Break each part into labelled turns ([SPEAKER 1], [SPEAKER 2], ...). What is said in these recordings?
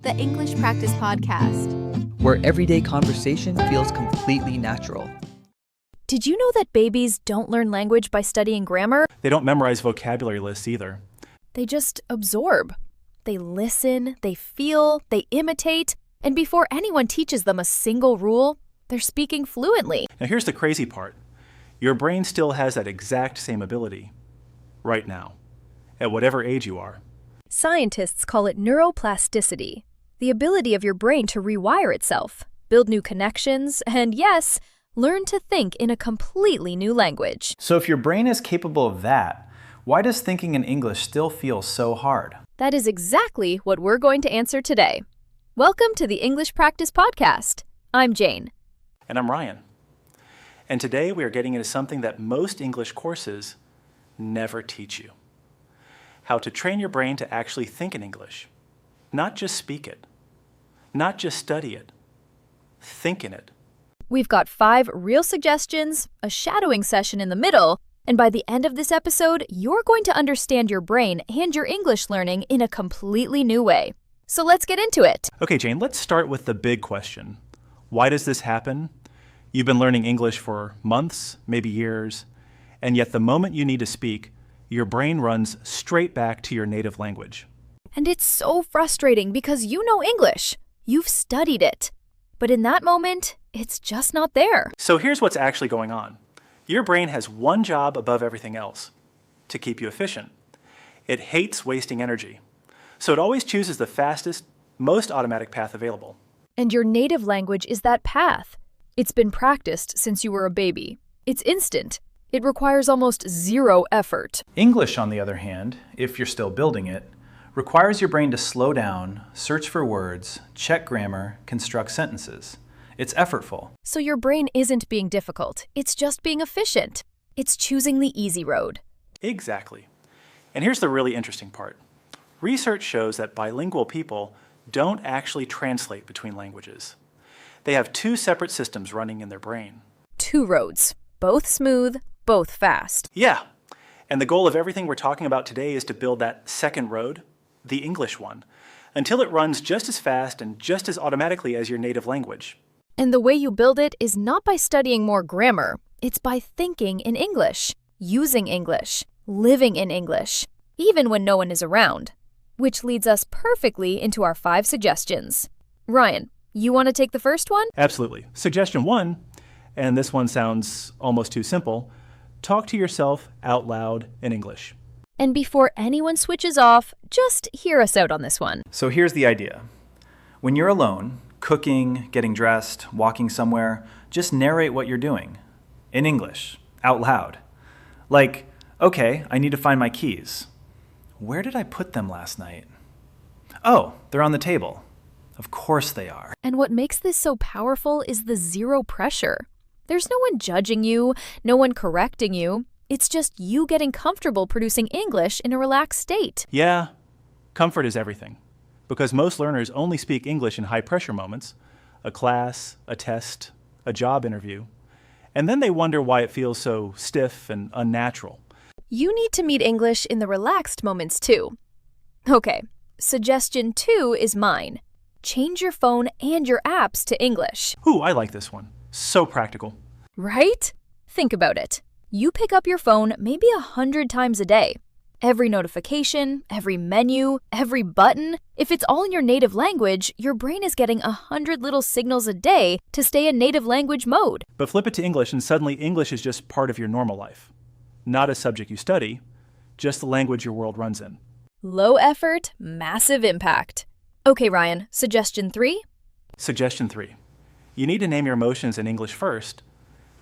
[SPEAKER 1] the English Practice Podcast,
[SPEAKER 2] where everyday conversation feels completely natural.
[SPEAKER 3] Did you know that babies don't learn language by studying grammar?
[SPEAKER 4] They don't memorize vocabulary lists either.
[SPEAKER 3] They just absorb. They listen, they feel, they imitate, and before anyone teaches them a single rule, they're speaking fluently.
[SPEAKER 4] Now here's the crazy part. Your brain still has that exact same ability right now, at whatever age you are.
[SPEAKER 3] Scientists call it neuroplasticity, the ability of your brain to rewire itself, build new connections, and yes, learn to think in a completely new language.
[SPEAKER 5] So if your brain is capable of that, why does thinking in English still feel so hard?
[SPEAKER 3] That is exactly what we're going to answer today. Welcome to the English Practice Podcast. I'm Jane.
[SPEAKER 4] And I'm Ryan. And today we are getting into something that most English courses never teach you. How to train your brain to actually think in English. Not just speak it. Not just study it. Think in it.
[SPEAKER 3] We've got 5 real suggestions, a shadowing session in the middle, and by the end of this episode, you're going to understand your brain and your English learning in a completely new way. So let's get into it.
[SPEAKER 4] Okay, Jane, let's start with the big question. Why does this happen? You've been learning English for months, maybe years, and yet the moment you need to speak, your brain runs straight back to your native language.
[SPEAKER 3] And it's so frustrating because you know English. You've studied it. But in that moment, it's just not there.
[SPEAKER 4] So here's what's actually going on. Your brain has one job above everything else, to keep you efficient. It hates wasting energy. So it always chooses the fastest, most automatic path available.
[SPEAKER 3] And your native language is that path. It's been practiced since you were a baby. It's instant. It requires almost zero effort.
[SPEAKER 5] English, on the other hand, if you're still building it, requires your brain to slow down, search for words, check grammar, construct sentences. It's effortful.
[SPEAKER 3] So your brain isn't being difficult. It's just being efficient. It's choosing the easy road.
[SPEAKER 4] Exactly. And here's the really interesting part. Research shows that bilingual people don't actually translate between languages. They have 2 separate systems running in their brain.
[SPEAKER 3] 2 roads, both smooth, both fast.
[SPEAKER 4] Yeah. And the goal of everything we're talking about today is to build that second road, the English one, until it runs just as fast and just as automatically as your native language.
[SPEAKER 3] And the way you build it is not by studying more grammar. It's by thinking in English, using English, living in English, even when no one is around. Which leads us perfectly into our 5 suggestions. Ryan, you want to take the first one?
[SPEAKER 4] Absolutely. Suggestion 1, and this one sounds almost too simple, talk to yourself out loud in English.
[SPEAKER 3] And before anyone switches off, just hear us out on this one.
[SPEAKER 5] So here's the idea. When you're alone, cooking, getting dressed, walking somewhere, just narrate what you're doing. In English, out loud. Like, okay, I need to find my keys. Where did I put them last night? Oh, they're on the table. Of course they are.
[SPEAKER 3] And what makes this so powerful is the zero pressure. There's no one judging you, no one correcting you. It's just you getting comfortable producing English in a relaxed state.
[SPEAKER 4] Yeah, comfort is everything. Because most learners only speak English in high-pressure moments, a class, a test, a job interview, and then they wonder why it feels so stiff and unnatural.
[SPEAKER 3] You need to meet English in the relaxed moments too. Okay, suggestion 2 is mine. Change your phone and your apps to English.
[SPEAKER 4] Ooh, I like this one. So practical.
[SPEAKER 3] Right? Think about it. You pick up your phone maybe 100 times a day. Every notification, every menu, every button, if it's all in your native language, your brain is getting 100 little signals a day to stay in native language mode.
[SPEAKER 4] But flip it to English and suddenly English is just part of your normal life. Not a subject you study, just the language your world runs in.
[SPEAKER 3] Low effort, massive impact. Okay, Ryan, suggestion 3?
[SPEAKER 4] Suggestion 3. You need to name your emotions in English first.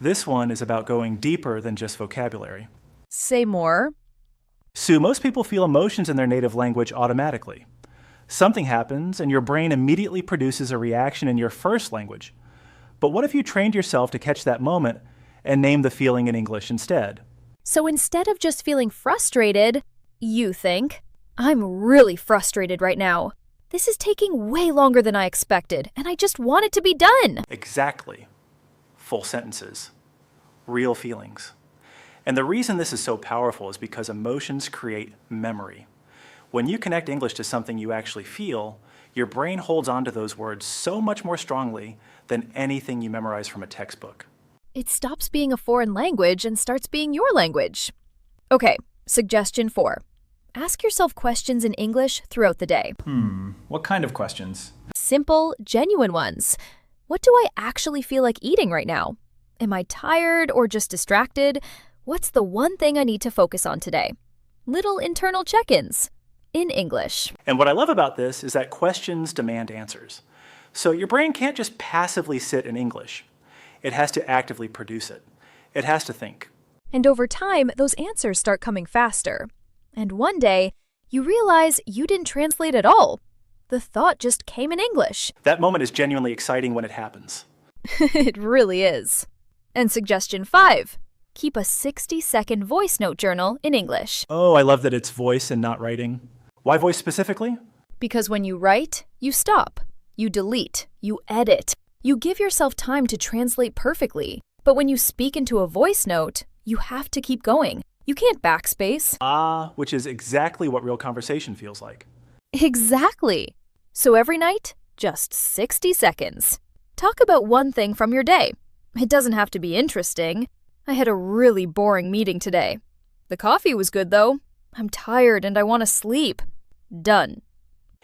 [SPEAKER 4] This one is about going deeper than just vocabulary.
[SPEAKER 3] Say more.
[SPEAKER 4] Sue, most people feel emotions in their native language automatically. Something happens and your brain immediately produces a reaction in your first language. But what if you trained yourself to catch that moment and name the feeling in English instead?
[SPEAKER 3] So instead of just feeling frustrated, you think, I'm really frustrated right now. This is taking way longer than I expected, and I just want it to be done.
[SPEAKER 4] Exactly. Full sentences. Real feelings. And the reason this is so powerful is because emotions create memory. When you connect English to something you actually feel, Your brain holds on to those words so much more strongly than anything you memorize from a textbook.
[SPEAKER 3] It stops being a foreign language and starts being your language. Okay, suggestion 4. Ask yourself questions in English throughout the day.
[SPEAKER 5] What kind of questions?
[SPEAKER 3] Simple, genuine ones. What do I actually feel like eating right now? Am I tired or just distracted? What's the one thing I need to focus on today? Little internal check-ins in English.
[SPEAKER 4] And what I love about this is that questions demand answers. So your brain can't just passively sit in English. It has to actively produce it. It has to think.
[SPEAKER 3] And over time, those answers start coming faster. And one day, you realize you didn't translate at all. The thought just came in English.
[SPEAKER 4] That moment is genuinely exciting when it happens.
[SPEAKER 3] It really is. And suggestion 5. Keep a 60-second voice note journal in English.
[SPEAKER 4] Oh, I love that it's voice and not writing. Why voice specifically?
[SPEAKER 3] Because when you write, you stop. You delete. You edit. You give yourself time to translate perfectly. But when you speak into a voice note, you have to keep going. You can't backspace.
[SPEAKER 4] Which is exactly what real conversation feels like.
[SPEAKER 3] Exactly. So every night, just 60 seconds. Talk about one thing from your day. It doesn't have to be interesting. I had a really boring meeting today. The coffee was good, though. I'm tired and I want to sleep. Done.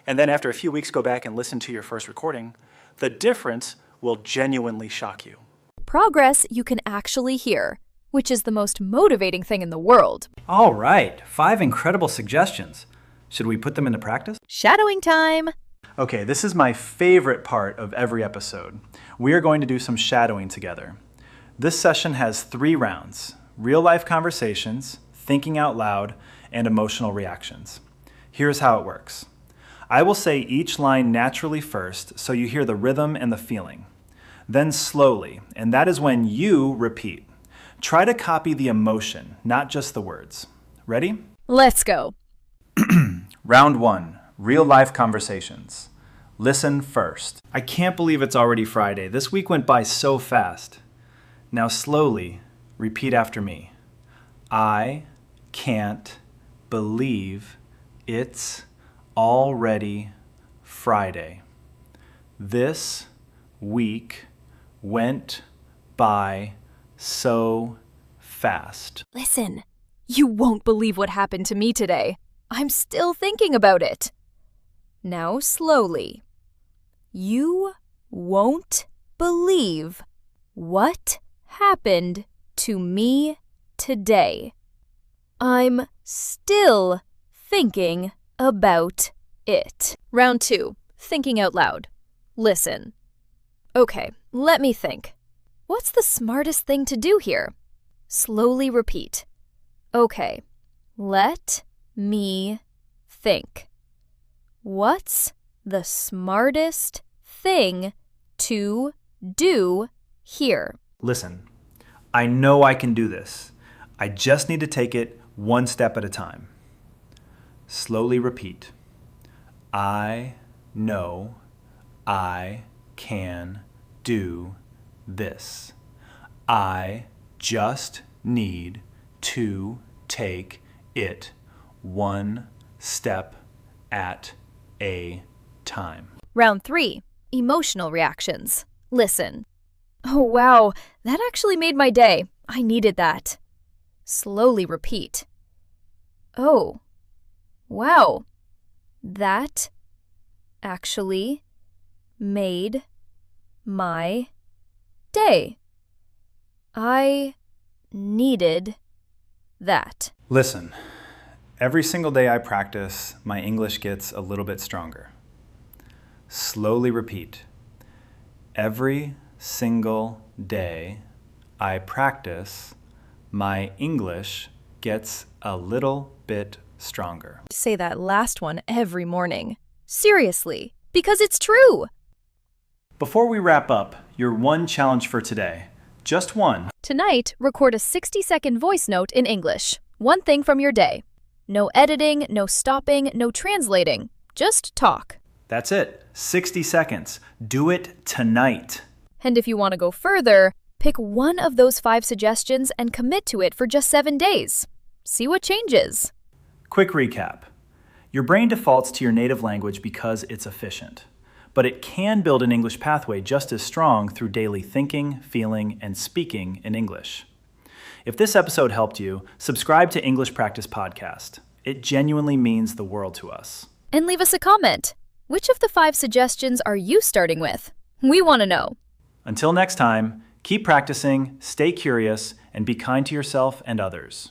[SPEAKER 4] And then after a few weeks, go back and listen to your first recording. The difference will genuinely shock you.
[SPEAKER 3] Progress you can actually hear, which is the most motivating thing in the world.
[SPEAKER 5] All right, 5 incredible suggestions. Should we put them into practice?
[SPEAKER 3] Shadowing time!
[SPEAKER 5] Okay, this is my favorite part of every episode. We are going to do some shadowing together. This session has 3 rounds: real-life conversations, thinking out loud, and emotional reactions. Here's how it works. I will say each line naturally first, so you hear the rhythm and the feeling. Then slowly, and that is when you repeat. Try to copy the emotion, not just the words. Ready?
[SPEAKER 3] Let's go.
[SPEAKER 5] Round 1, real-life conversations. Listen first. I can't believe it's already Friday. This week went by so fast. Now slowly, repeat after me. I can't believe it's already Friday. This week went by so fast.
[SPEAKER 3] Listen, you won't believe what happened to me today. I'm still thinking about it. Now slowly. You won't believe what happened to me today. I'm still thinking about it. Round 2, thinking out loud. Listen. Okay, let me think. What's the smartest thing to do here? Slowly repeat. Okay, let me think. What's the smartest thing to do here?
[SPEAKER 5] Listen, I know I can do this. I just need to take it one step at a time. Slowly repeat. I know I can do this. I just need to take it one step at a time.
[SPEAKER 3] Round 3, emotional reactions. Listen. Oh, wow, that actually made my day. I needed that. Slowly repeat. Oh, wow, that actually made my day. I needed that.
[SPEAKER 5] Listen, every single day I practice, my English gets a little bit stronger. Slowly repeat. Every single day I practice, my English gets a little bit stronger.
[SPEAKER 3] Say that last one every morning. Seriously, because it's true.
[SPEAKER 5] Before we wrap up, your one challenge for today. Just one.
[SPEAKER 3] Tonight, record a 60-second voice note in English. One thing from your day. No editing, no stopping, no translating. Just talk.
[SPEAKER 5] That's it. 60 seconds. Do it tonight.
[SPEAKER 3] And if you want to go further, pick one of those 5 suggestions and commit to it for just 7 days. See what changes.
[SPEAKER 5] Quick recap. Your brain defaults to your native language because it's efficient, but it can build an English pathway just as strong through daily thinking, feeling, and speaking in English. If this episode helped you, subscribe to English Practice Podcast. It genuinely means the world to us.
[SPEAKER 3] And leave us a comment. Which of the 5 suggestions are you starting with? We want to know.
[SPEAKER 5] Until next time, keep practicing, stay curious, and be kind to yourself and others.